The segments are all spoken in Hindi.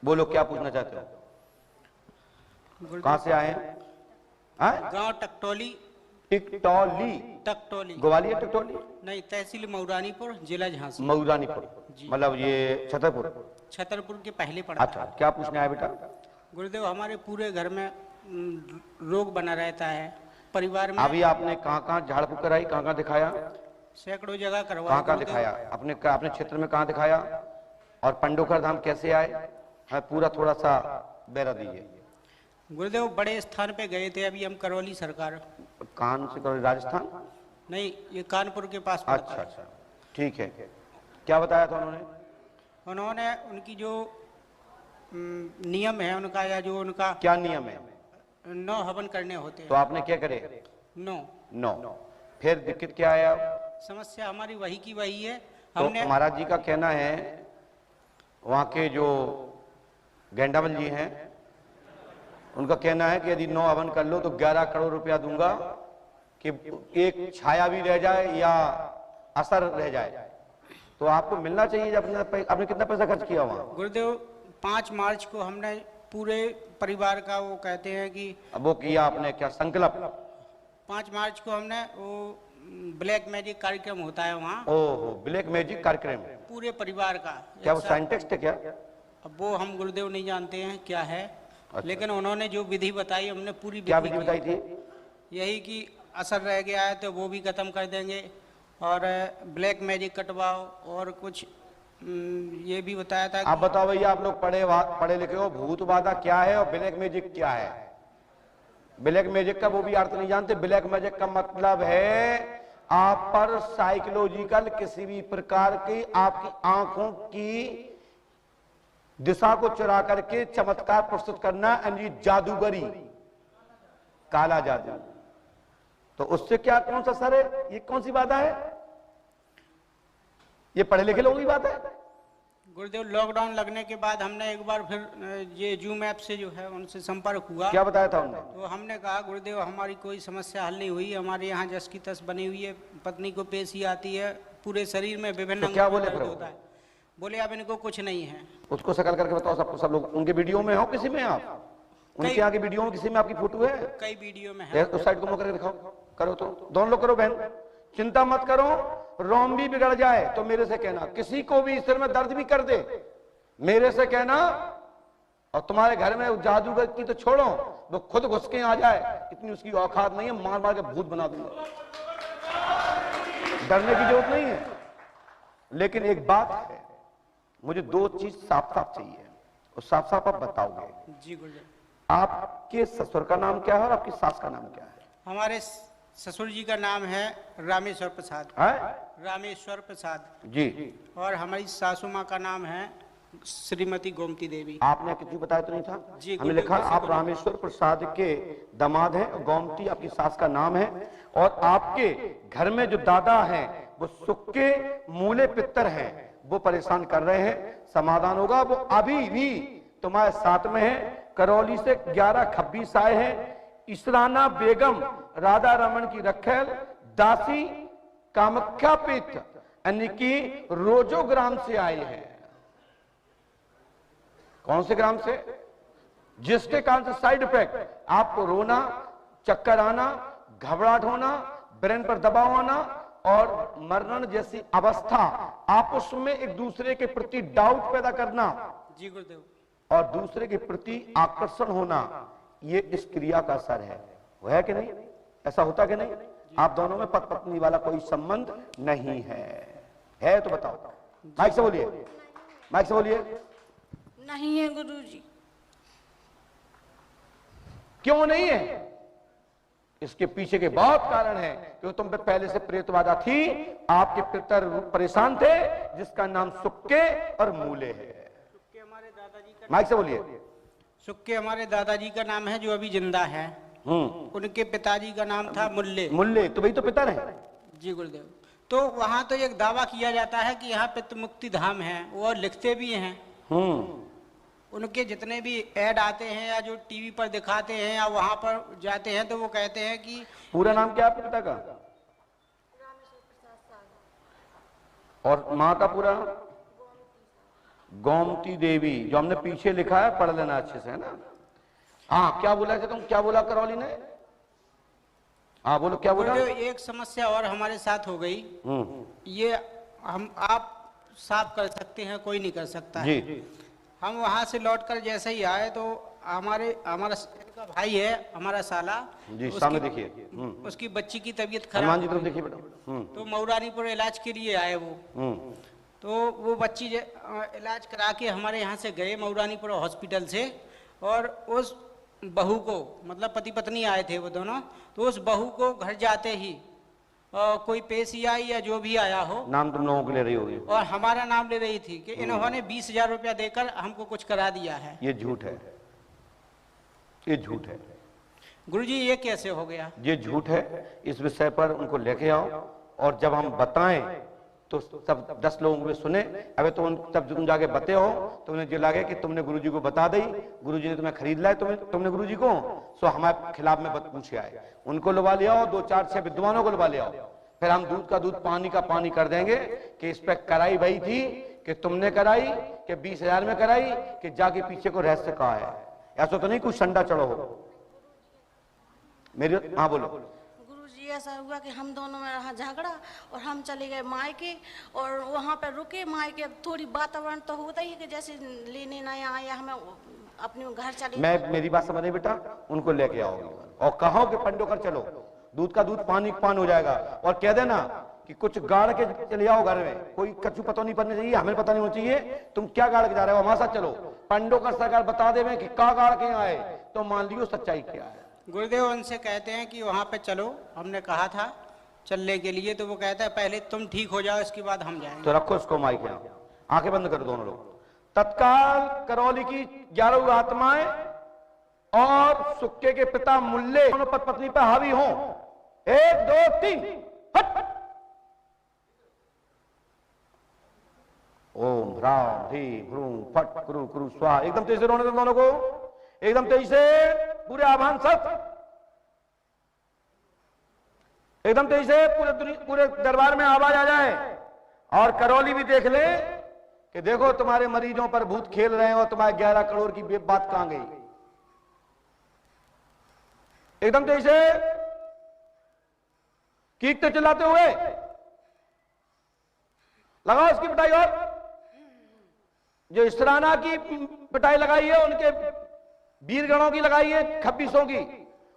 बोलो क्या पूछना चाहते हो? कहाँ से आए हैं? गांव टकटोली। टिकटौली? टकटोली ग्वालियर टिकटौली? नहीं, तहसील मऊरानीपुर, जिला झांसी। मऊरानीपुर, मतलब ये छतरपुर? छतरपुर के पहले पड़ता अच्छा, है। क्या पूछने आया बेटा? गुरुदेव, हमारे पूरे घर में रोग बना रहता है, परिवार में। अभी आपने कहाँ कहाँ झाड़ फूक कराई, कहाँ कहाँ दिखाया? सैकड़ों जगह करवाया। कहाँ कहाँ दिखाया? अपने क्षेत्र में कहाँ दिखाया? और पंडोखर धाम कैसे आए? हाँ, पूरा थोड़ा सा बेरा दीजिए। गुरुदेव, बड़े स्थान पे गए थे अभी हम, करौली सरकार। कहाँ से करौली? राजस्थान? नहीं, ये कानपुर के पास पड़ता है। अच्छा, ठीक है। क्या बताया था उन्होंने? उन्होंने उनकी जो नियम है उनका, या जो उनका क्या नियम है? 9 हवन करने होते हैं। तो आपने क्या करे? 9। फिर दिक्कत क्या आया? समस्या हमारी वही की वही है। तो हमने महाराज जी का कहना है, वहां के जो गेंडावल जी हैं, उनका कहना है कि यदि 9 हवन कर लो तो 11 करोड़ रुपया दूंगा, कि एक छाया भी रह जाए या असर रह जाए। तो आपको मिलना चाहिए। जब आपने कितना पैसा खर्च किया वहां? गुरुदेव, 5 मार्च को हमने पूरे परिवार का, वो कहते हैं कि अब वो किया आपने क्या संकल्प? 5 मार्च को हमने वो ब्लैक मैजिक कार्यक्रम होता है वहाँ। ओहो, ब्लैक मैजिक कार्यक्रम? पूरे परिवार का। क्या वो साइंटिस्ट है क्या? अब वो हम गुरुदेव नहीं जानते हैं क्या है। अच्छा। लेकिन उन्होंने जो विधि बताई, हमने पूरी क्या विधि बताई थी? यही कि असर रह गया है तो वो भी खत्म कर देंगे, और ब्लैक मैजिक कटवाओ, और कुछ ये भी बताया था। आप बताओ भैया, आप लोग पढ़े लिखे हो, भूत बाधा क्या है और ब्लैक मैजिक क्या है? ब्लैक मैजिक का वो भी अर्थ नहीं जानते। ब्लैक मैजिक का मतलब है आप पर साइकोलॉजिकल किसी भी प्रकार की, आपकी आंखों की दिशा को चुरा करके चमत्कार प्रस्तुत करना, यानी जादूगरी, काला जादू। तो उससे क्या, कौन सा सर है? ये कौन सी बात है? ये पढ़े लिखे लोगों की बात है। गुरुदेव, लॉकडाउन लगने के बाद हमने एक बार फिर ये जूम ऐप से जो है उनसे संपर्क हुआ। क्या बताया था उन्होंने? तो हमने कहा, गुरुदेव हमारी कोई समस्या हल नहीं हुई, हमारे यहाँ जस की तस बनी हुई है, पत्नी को पेशी आती है, पूरे शरीर में विभिन्न तो क्या बोले दर्द होता है। बोले अब इनको कुछ नहीं है। उसको शकल करके बताओ सबको, सब लोग। उनके वीडियो में हो किसी में? आप उनके आगे वीडियो में किसी में आपकी फोटो है? कई वीडियो में है। उस साइड को मुंह करके दिखाओ। करो तो दोनों लोग करो बहन, चिंता मत करो। रोम भी बिगड़ जाए तो मेरे से कहना, किसी को भी सिर में दर्द भी कर दे मेरे से कहना। और तुम्हारे घर में जादूगर की तो छोड़ो, वो खुद घुस के आ जाए, इतनी उसकी औकात नहीं है, मार मार के भूत बना दूंगा। डरने की जरूरत नहीं है। लेकिन एक बात है, मुझे 2 चीज साफ साफ चाहिए, और साफ साफ आप बताओगे। जी गुरुदेव। आपके ससुर का नाम क्या है और आपकी सास का नाम क्या है? हमारे ससुर जी का नाम है रामेश्वर प्रसाद। रामेश्वर प्रसाद जी। और हमारी सासू माँ का नाम है श्रीमती गोमती देवी। आपने किसी बताया तो नहीं था? जी, हमने लिखा आप रामेश्वर प्रसाद के दामाद हैं, गोमती आपकी सास का नाम है, और आपके घर में जो दादा हैं वो सुक्के मूले पित्तर हैं, वो परेशान कर रहे हैं। समाधान होगा। वो अभी भी तुम्हारे साथ में है। करौली से 11 खब्बीस आए हैं। इसराना बेगम राधा रमन की रखेल दासी कामाख्या पीठ यानी कि रोजो ग्राम से आए हैं। कौन से ग्राम से? जिसके कारण से साइड इफेक्ट, आपको रोना, चक्कर आना, घबराहट होना, ब्रेन पर दबाव आना और मरण जैसी अवस्था, आप उसमें एक दूसरे के प्रति डाउट पैदा करना। जी गुरुदेव। और दूसरे के प्रति आकर्षण होना, ये इस क्रिया का असर है। वो है कि नहीं? ऐसा होता कि नहीं? आप दोनों में पति पत्नी वाला कोई संबंध नहीं है तो बताओ। माइक से बोलिए, माइक से बोलिए। नहीं है गुरुजी। क्यों नहीं है? इसके पीछे के बहुत कारण है। क्योंकि तुम पे पहले से प्रेतबाधा थी, आपके पितर परेशान थे, जिसका नाम सुक्के और मूले है। सुक्के हमारे दादाजी का, माइक से बोलिए। सुक्के हमारे दादाजी का नाम है जो अभी जिंदा है। उनके पिताजी का नाम था मुल्ले। मुल्ले तो वही तो पितर है। जी गुरुदेव। तो वहां तो एक दावा किया जाता है कि यहाँ पितृ मुक्ति धाम है, वो लिखते भी हैं। उनके जितने भी ऐड आते हैं या जो टीवी पर दिखाते हैं या वहां पर जाते हैं, तो वो कहते हैं कि पूरा नाम क्या है आपके पिता का? और माँ का पूरा? गोमती देवी, जो हमने पीछे लिखा है पढ़ लेना अच्छे से, है ना। हाँ, क्या बोला था तुम, क्या बोला करौली ने? हाँ बोलो, क्या बोला? गुरुदेव एक समस्या और हमारे साथ हो गई। ये हम आप साफ कर सकते हैं, कोई नहीं कर सकता है। जी। हम वहां से लौटकर जैसे ही आए तो हमारा इनका भाई है, हमारा साला जी, सामने देखिए। उसकी बच्ची की तबीयत हनुमान खराब जी हो तरफ गई। देखिए बेटा। तो मऊरानीपुर इलाज के लिए आए वो। तो वो बच्ची इलाज करा के हमारे यहाँ से गए मऊरानीपुर हॉस्पिटल से, और उस बहू को, मतलब पति पत्नी आए थे वो दोनों, तो उस बहू को घर जाते ही कोई पेशिया या जो भी आया हो, नाम तुम लोगों को ले रही होगी, और हमारा नाम ले रही थी कि इन्होंने 20,000 रुपया देकर हमको कुछ करा दिया है। ये झूठ है, ये झूठ है गुरुजी, ये कैसे हो गया? ये झूठ है। इस विषय पर उनको लेके आओ, और जब हम बताएं तो सब 10 लोगों को सुने। अबे तब तुम जाके बते हो तो उन्हें जो लगे कि तुमने गुरुजी को बता दी, गुरुजी ने तुम्हें खरीद लाए, तुमने गुरुजी को, सो हमारे खिलाफ में पूछे आए। उनको लुभा ले आओ, 2 4 6 विद्वानों को लुभा ले आओ, फिर हम दूध का दूध पानी का पानी कर देंगे कि इस पे कराई वही थी कि तुमने कराई, कि 20,000 में कराई, कि जाके पीछे को रहस्य कहा है। ऐसा तो नहीं कुछ संडा चढ़ो हो मेरी। हाँ बोलो। गुरुजी ऐसा हुआ कि हम दोनों में रहा झगड़ा और हम चले गए मायके, और वहाँ पे रुके मायके। थोड़ी वातावरण तो होता ही है कि जैसे लेने नहीं आया, हमें अपने घर चले। मेरी बात समझ नहीं बेटा, उनको लेके आओगे और कहो कि पंडो कर चलो, दूध का दूध पानी का पान हो जाएगा, और कह देना कि कुछ गाड़ के चले आओ घर में, कोई कच्चू पता नहीं पड़ने चाहिए, हमें पता नहीं होना चाहिए तुम क्या गाड़ के जा रहे हो, हमारे साथ चलो। पंडो कर सरकार बता देवे कि का गाड़ के आए, तो मान लियो सच्चाई क्या है। गुरुदेव उनसे कहते हैं कि वहाँ पे चलो, हमने कहा था चलने के लिए, तो वो कहता है पहले तुम ठीक हो जाओ, इसके बाद हम जाएंगे। तो रखो इसको माइक यहाँ, आंखें बंद करो दोनों लोग। तत्काल करौली की 11 आत्माएं और सुक्के के पिता मुल्ले दोनों पत्नी पर हावी हों। 1 2 3 हट। ओम ह्राम ह्रीं ह्रूं फट कुरु कुरु स्वाहा। एकदम तेज से रोने दो दोनों को, एकदम तेज से, पूरे आभान सत, एकदम तेज से पूरे दरबार में आवाज आ जाए। और करौली भी देख ले कि देखो तुम्हारे मरीजों पर भूत खेल रहे हैं और तुम्हारे 11 करोड़ की बात कहां गई। एकदम तेज से कीकते चिल्लाते हुए लगाओ इसकी पिटाई। और जो इसराना की पिटाई लगाई है उनके वीरगणों की लगाई है, खब्बीसों की,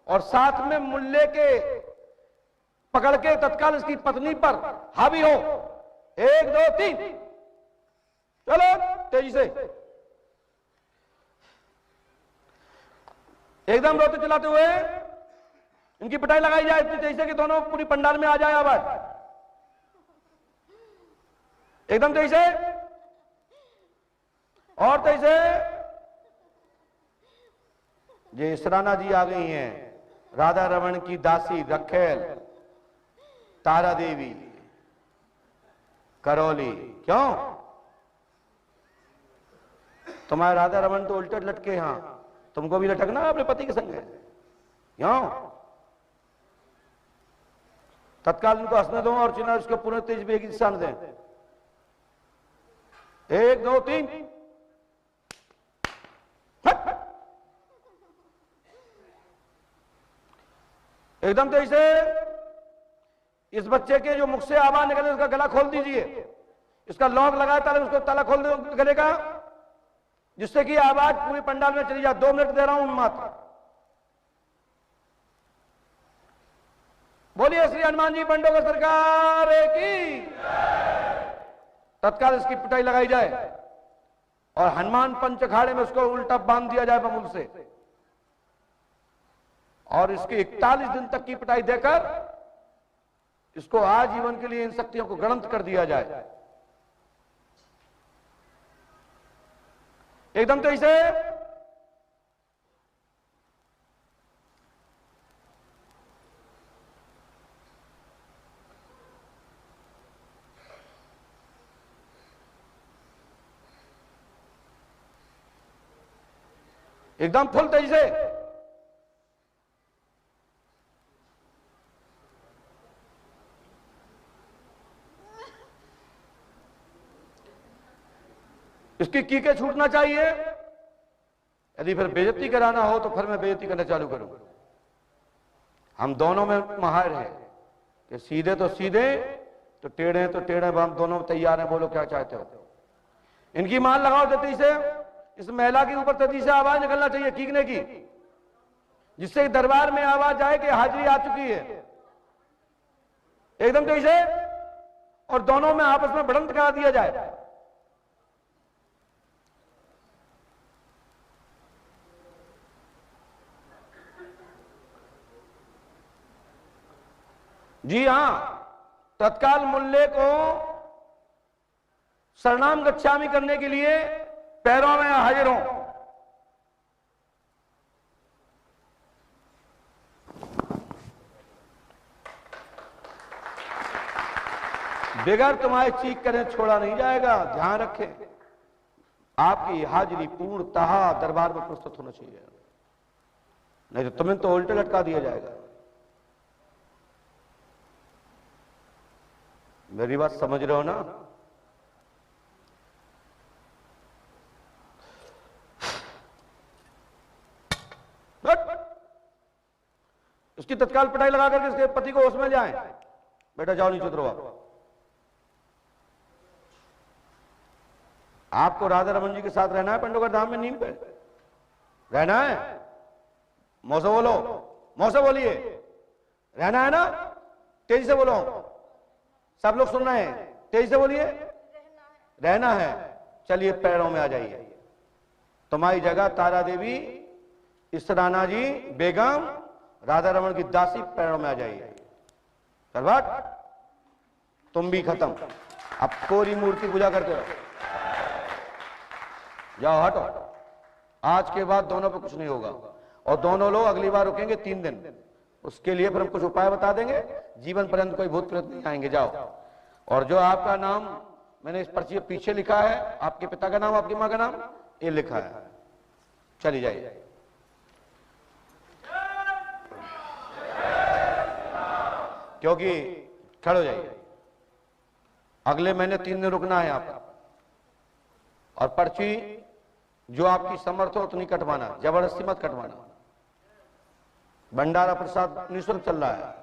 और साथ में मुल्ले के पकड़ के तत्काल इसकी पत्नी पर हावी हो। 1 2 3 चलो तेजी से, एकदम रोते चिल्लाते हुए इनकी पिटाई लगाई जाए इतनी तेजी से कि दोनों पूरी पंडाल में आ जाए आवाज। एकदम तेजी से और तेजी से। ये इसराना जी आ गई हैं, राधा रमन की दासी रखेल तारा देवी करौली। क्यों तुम्हारे राधा रमन तो उल्टे लटके, यहां तुमको भी लटकना अपने पति के संग है। क्यों? तत्काल इनको हंसने दो और चिन्ह उसके पूरे तेज बेगी दिशा दें। 1 2 3 एकदम तेज से। इस बच्चे के जो मुख से आवाज निकले उसका गला खोल दीजिए, इसका लॉक लगाए ताले उसको ताला खोल दो गले का, जिससे कि आवाज पूरे पंडाल में चली जाए। 2 मिनट दे रहा हूं मात्र। बोलिए श्री हनुमान जी बंडोगर सरकार की। तत्काल इसकी पिटाई लगाई जाए और हनुमान पंच अखाड़े में उसको उल्टा बांध दिया जाए बमूल से, और इसकी 41 दिन तक की पिटाई देकर इसको आजीवन के लिए इन शक्तियों को गणंत कर दिया जाए। एकदम तो इसे एकदम फुल तेजी से। इसकी कीके छूटना चाहिए। यदि फिर बेइज्जती कराना हो तो फिर मैं बेइज्जती करना चालू करूं। हम दोनों में माहिर हैं कि सीधे तो सीधे, तो टेढ़े तो टेढ़े, हम दोनों तैयार हैं। बोलो क्या चाहते हो। इनकी मान लगाओ तेजी से, इस महिला के ऊपर तेजी से आवाज निकलना चाहिए कीकने की, जिससे दरबार में आवाज आए कि हाजिरी आ चुकी है। एकदम तेजी से, और दोनों में आपस में भिड़ंत करा दिया जाए। जी हां, तत्काल मुल्ले को शरणाम गच्छामि करने के लिए पैरों में हाजिर हूं। बगैर तुम्हारे चीख करें छोड़ा नहीं जाएगा। ध्यान रखें, आपकी हाजिरी पूर्णतः दरबार में प्रस्तुत होना चाहिए, नहीं तो तुम्हें तो उल्टे लटका दिया जाएगा। मेरी बात समझ रहे हो ना। उसकी तत्काल पिटाई लगा करके इसके पति को होश में ले आए। बेटा जाओ नीचे उतरो। आपको राधा रमन जी के साथ रहना है पंडोगर धाम में, नीम पे रहना है। मौसे बोलो, मौसे बोलिए, रहना है ना। तेजी से बोलो, सब लोग सुन रहे हैं, तेजी से बोलिए। रहना है। चलिए पैरों में आ जाइए। तुम्हारी जगह तारा देवी, इसराना जी, बेगम, राधा रमन की दासी पैरों में आ जाइए। करवाट, तुम भी खत्म। अब कोरी मूर्ति पूजा करते रहो। जाओ हटो। आज के बाद दोनों पे कुछ नहीं होगा, और दोनों लोग अगली बार रुकेंगे 3 दिन। उसके लिए फिर हम कुछ उपाय बता देंगे। जीवन पर्यंत कोई भूत प्रेत नहीं आएंगे। जाओ। और जो आपका नाम मैंने इस पर्ची पे पीछे लिखा है, आपके पिता का नाम, आपकी मां का नाम, ये लिखा है। चली जाइए। क्योंकि खड़े हो जाइए। अगले महीने 3 दिन रुकना है आप। और पर्ची जो आपकी समर्थ हो उतनी कटवाना, जबरदस्ती मत कटवाना। भंडारा प्रसाद निःशुल्क चल रहा है।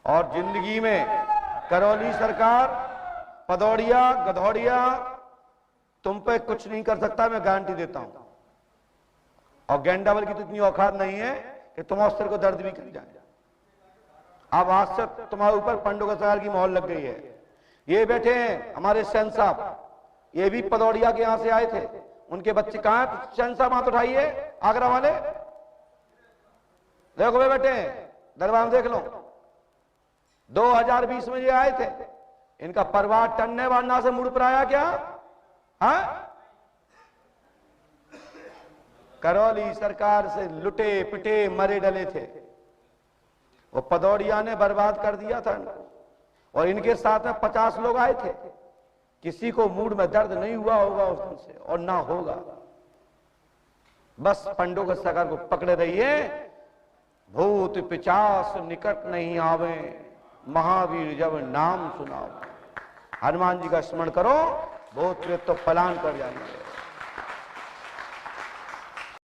और जिंदगी में करौली सरकार, पदौड़िया, गधौड़िया तुम पे कुछ नहीं कर सकता, मैं गारंटी देता हूं। और गेंडावल की तो इतनी औकात नहीं है कि तुम और सिर को दर्द भी कर जाए। अब आज से तुम्हारे ऊपर पंडोगर सरकार की मोहर लग गई है। ये बैठे हैं हमारे सैन साहब, ये भी पदौड़िया के यहां से आए थे। उनके बच्चे कहां है? सैन साहब हाथ उठाइए, आगरा वाले। देखो वे बैठे हैं, दरबार में देख लो। 2020 में ये आए थे। इनका परिवार टन्ने वारना से मुड़ पर आया क्या? हाँ, करौली सरकार से लुटे पिटे मरे डले थे। वो पदौड़िया ने बर्बाद कर दिया था इनको। और इनके साथ में 50 लोग आए थे। किसी को मूड में दर्द नहीं हुआ होगा उस दिन से, और ना होगा। बस पंडोगर सरकार को पकड़े रहिए। भूत पिचास निकट नहीं आवे, महावीर जब नाम सुनाओ। हनुमान जी का स्मरण करो, भूत प्रेत तो पलायन कर जाएंगे।